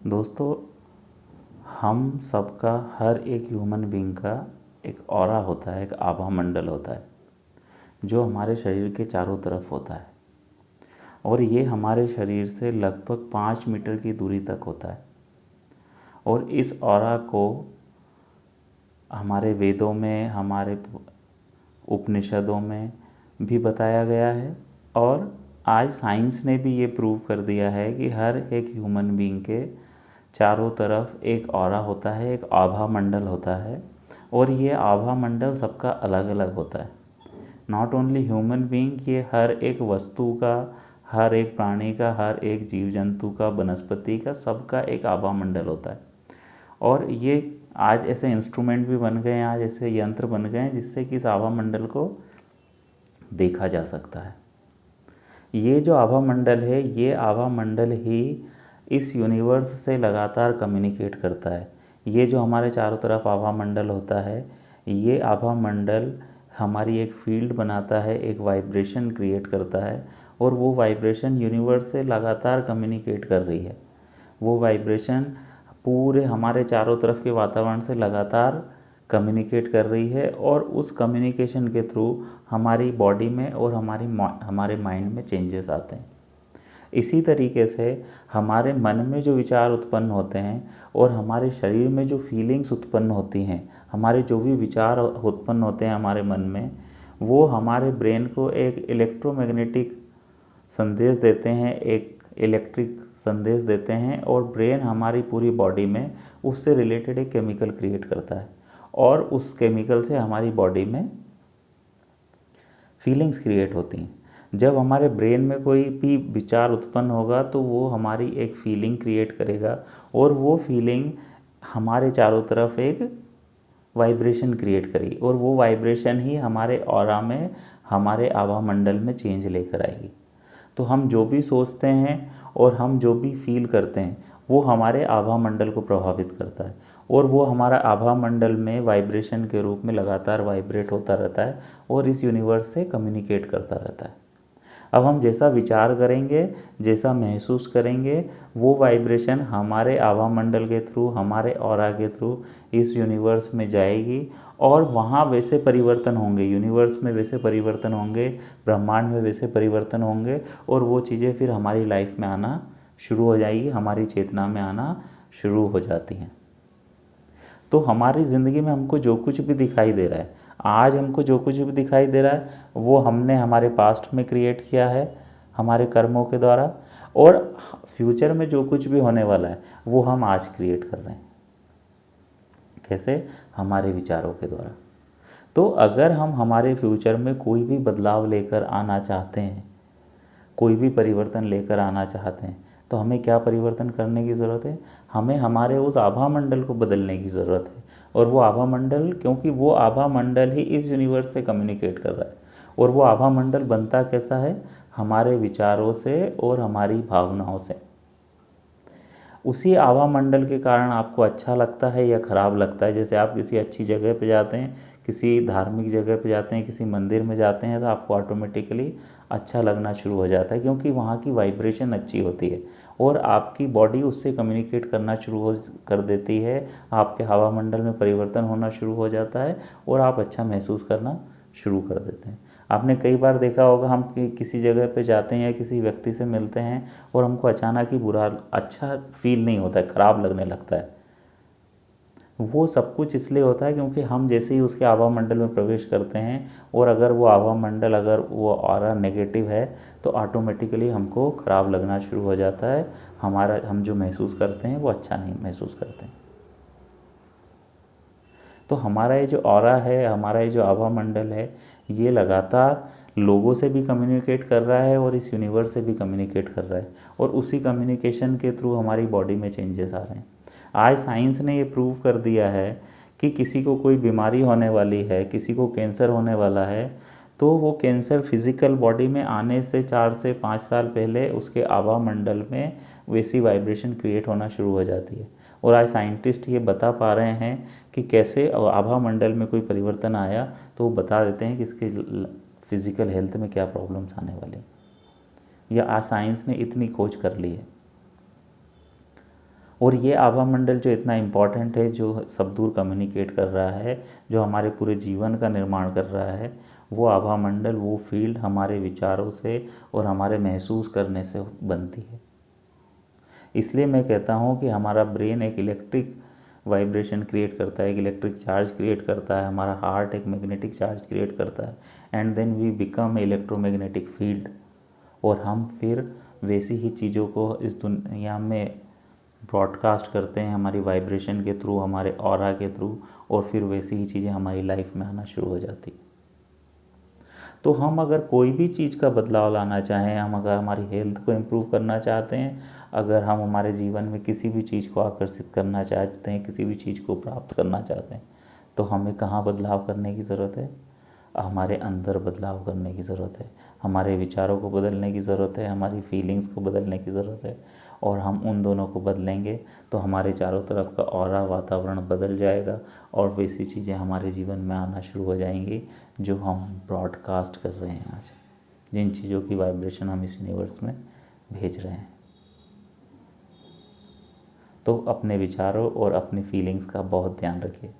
दोस्तों, हम सबका, हर एक ह्यूमन बीइंग का एक ऑरा होता है, एक आभा मंडल होता है जो हमारे शरीर के चारों तरफ होता है और ये हमारे शरीर से लगभग 5 मीटर की दूरी तक होता है। और इस ऑरा को हमारे वेदों में, हमारे उपनिषदों में भी बताया गया है और आज साइंस ने भी ये प्रूव कर दिया है कि हर एक ह्यूमन बीइंग के चारों तरफ एक ऑरा होता है, एक आभा मंडल होता है और ये आभा मंडल सबका अलग अलग होता है। नॉट ओनली ह्यूमन बीइंग, ये हर एक वस्तु का, हर एक प्राणी का, हर एक जीव जंतु का, वनस्पति का, सबका एक आभा मंडल होता है। और ये आज ऐसे इंस्ट्रूमेंट भी बन गए हैं, आज ऐसे यंत्र बन गए हैं जिससे कि इस आभा मंडल को देखा जा सकता है। ये जो आभा मंडल है, ये आभा मंडल ही इस यूनिवर्स से लगातार कम्युनिकेट करता है। ये जो हमारे चारों तरफ आभा मंडल होता है, ये आभा मंडल हमारी एक फील्ड बनाता है, एक वाइब्रेशन क्रिएट करता है और वो वाइब्रेशन यूनिवर्स से लगातार कम्युनिकेट कर रही है। वो वाइब्रेशन पूरे हमारे चारों तरफ के वातावरण से लगातार कम्युनिकेट कर रही है और उस कम्युनिकेशन के थ्रू हमारी बॉडी में और हमारे माइंड में चेंजेस आते हैं। इसी तरीके से हमारे मन में जो विचार उत्पन्न होते हैं और हमारे शरीर में जो फीलिंग्स उत्पन्न होती हैं, हमारे जो भी विचार उत्पन्न होते हैं हमारे मन में, वो हमारे ब्रेन को एक इलेक्ट्रोमैग्नेटिक संदेश देते हैं, एक इलेक्ट्रिक संदेश देते हैं और ब्रेन हमारी पूरी बॉडी में उससे रिलेटेड एक केमिकल क्रिएट करता है और उस केमिकल से हमारी बॉडी में फीलिंग्स क्रिएट होती हैं। जब हमारे ब्रेन में कोई भी विचार उत्पन्न होगा तो वो हमारी एक फीलिंग क्रिएट करेगा और वो फीलिंग हमारे चारों तरफ एक वाइब्रेशन क्रिएट करेगी और वो वाइब्रेशन ही हमारे ऑरा में, हमारे आभा मंडल में चेंज लेकर आएगी। तो हम जो भी सोचते हैं और हम जो भी फील करते हैं वो हमारे आभा मंडल को प्रभावित करता है और वो हमारा आभा मंडल में वाइब्रेशन के रूप में लगातार वाइब्रेट होता रहता है और इस यूनिवर्स से कम्युनिकेट करता रहता है। अब हम जैसा विचार करेंगे, जैसा महसूस करेंगे, वो वाइब्रेशन हमारे आभा मंडल के थ्रू, हमारे ऑरा के थ्रू इस यूनिवर्स में जाएगी और वहाँ वैसे परिवर्तन होंगे, यूनिवर्स में वैसे परिवर्तन होंगे, ब्रह्मांड में वैसे परिवर्तन होंगे और वो चीज़ें फिर हमारी लाइफ में आना शुरू हो जाएगी, हमारी चेतना में आना शुरू हो जाती हैं। तो हमारी ज़िंदगी में हमको जो कुछ भी दिखाई दे रहा है, आज हमको जो कुछ भी दिखाई दे रहा है, वो हमने हमारे पास्ट में क्रिएट किया है हमारे कर्मों के द्वारा और फ्यूचर में जो कुछ भी होने वाला है वो हम आज क्रिएट कर रहे हैं। कैसे? हमारे विचारों के द्वारा। तो अगर हम हमारे फ्यूचर में कोई भी बदलाव लेकर आना चाहते हैं, कोई भी परिवर्तन लेकर आना चाहते हैं, तो हमें क्या परिवर्तन करने की ज़रूरत है? हमें हमारे उस आभा मंडल को बदलने की ज़रूरत है। और वो आभा मंडल, क्योंकि वो आभा मंडल ही इस यूनिवर्स से कम्युनिकेट कर रहा है और वो आभा मंडल बनता कैसा है? हमारे विचारों से और हमारी भावनाओं से। उसी आभा मंडल के कारण आपको अच्छा लगता है या ख़राब लगता है। जैसे आप किसी अच्छी जगह पे जाते हैं, किसी धार्मिक जगह पे जाते हैं, किसी मंदिर में जाते हैं, तो आपको ऑटोमेटिकली अच्छा लगना शुरू हो जाता है क्योंकि वहाँ की वाइब्रेशन अच्छी होती है और आपकी बॉडी उससे कम्युनिकेट करना शुरू हो कर देती है, आपके हवा मंडल में परिवर्तन होना शुरू हो जाता है और आप अच्छा महसूस करना शुरू कर देते हैं। आपने कई बार देखा होगा, हम किसी जगह पे जाते हैं या किसी व्यक्ति से मिलते हैं और हमको अचानक ही बुरा, अच्छा फील नहीं होता है, ख़राब लगने लगता है। वो सब कुछ इसलिए होता है क्योंकि हम जैसे ही उसके आभा मंडल में प्रवेश करते हैं और अगर वो आभा मंडल, अगर वो ऑरा नेगेटिव है तो ऑटोमेटिकली हमको ख़राब लगना शुरू हो जाता है। हम जो महसूस करते हैं वो अच्छा नहीं महसूस करते हैं। तो हमारा ये जो ऑरा है, हमारा ये जो आभा मंडल है, ये लगातार लोगों से भी कम्युनिकेट कर रहा है और इस यूनिवर्स से भी कम्युनिकेट कर रहा है और उसी कम्युनिकेशन के थ्रू हमारी बॉडी में चेंजेस आ रहे हैं। आज साइंस ने ये प्रूव कर दिया है कि किसी को कोई बीमारी होने वाली है, किसी को कैंसर होने वाला है, तो वो कैंसर फिजिकल बॉडी में आने से 4 से 5 साल पहले उसके आभा मंडल में वैसी वाइब्रेशन क्रिएट होना शुरू हो जाती है। और आज साइंटिस्ट ये बता पा रहे हैं कि कैसे आभा मंडल में कोई परिवर्तन आया तो वो बता देते हैं कि इसके फिजिकल हेल्थ में क्या प्रॉब्लम्स आने वाली। या आज साइंस ने इतनी खोज कर ली है। और ये आभा मंडल जो इतना इम्पॉर्टेंट है, जो सब दूर कम्युनिकेट कर रहा है, जो हमारे पूरे जीवन का निर्माण कर रहा है, वो आभा मंडल, वो फील्ड हमारे विचारों से और हमारे महसूस करने से बनती है। इसलिए मैं कहता हूँ कि हमारा ब्रेन एक इलेक्ट्रिक वाइब्रेशन क्रिएट करता है, एक इलेक्ट्रिक चार्ज क्रिएट करता है, हमारा हार्ट एक मैग्नेटिक चार्ज क्रिएट करता है, and then we become electromagnetic field. और हम फिर वैसी ही चीज़ों को इस दुनिया में ब्रॉडकास्ट करते हैं हमारी वाइब्रेशन के थ्रू, हमारे ऑरा के थ्रू, और फिर वैसी ही चीज़ें हमारी लाइफ में आना शुरू हो जाती। तो हम अगर कोई भी चीज़ का बदलाव लाना चाहें, हम अगर हमारी हेल्थ को इम्प्रूव करना चाहते हैं, अगर हम हमारे जीवन में किसी भी चीज़ को आकर्षित करना चाहते हैं, किसी भी चीज़ को प्राप्त करना चाहते हैं, तो हमें कहाँ बदलाव करने की ज़रूरत है? हमारे अंदर बदलाव करने की ज़रूरत है, हमारे विचारों को बदलने की ज़रूरत है, हमारी फीलिंग्स को बदलने की ज़रूरत है। और हम उन दोनों को बदलेंगे तो हमारे चारों तरफ का ऑरा वातावरण बदल जाएगा, और वैसी चीज़ें हमारे जीवन में आना शुरू हो जाएंगी जो हम ब्रॉडकास्ट कर रहे हैं आज, जिन चीज़ों की वाइब्रेशन हम इस यूनिवर्स में भेज रहे हैं। तो अपने विचारों और अपनी फीलिंग्स का बहुत ध्यान रखिए।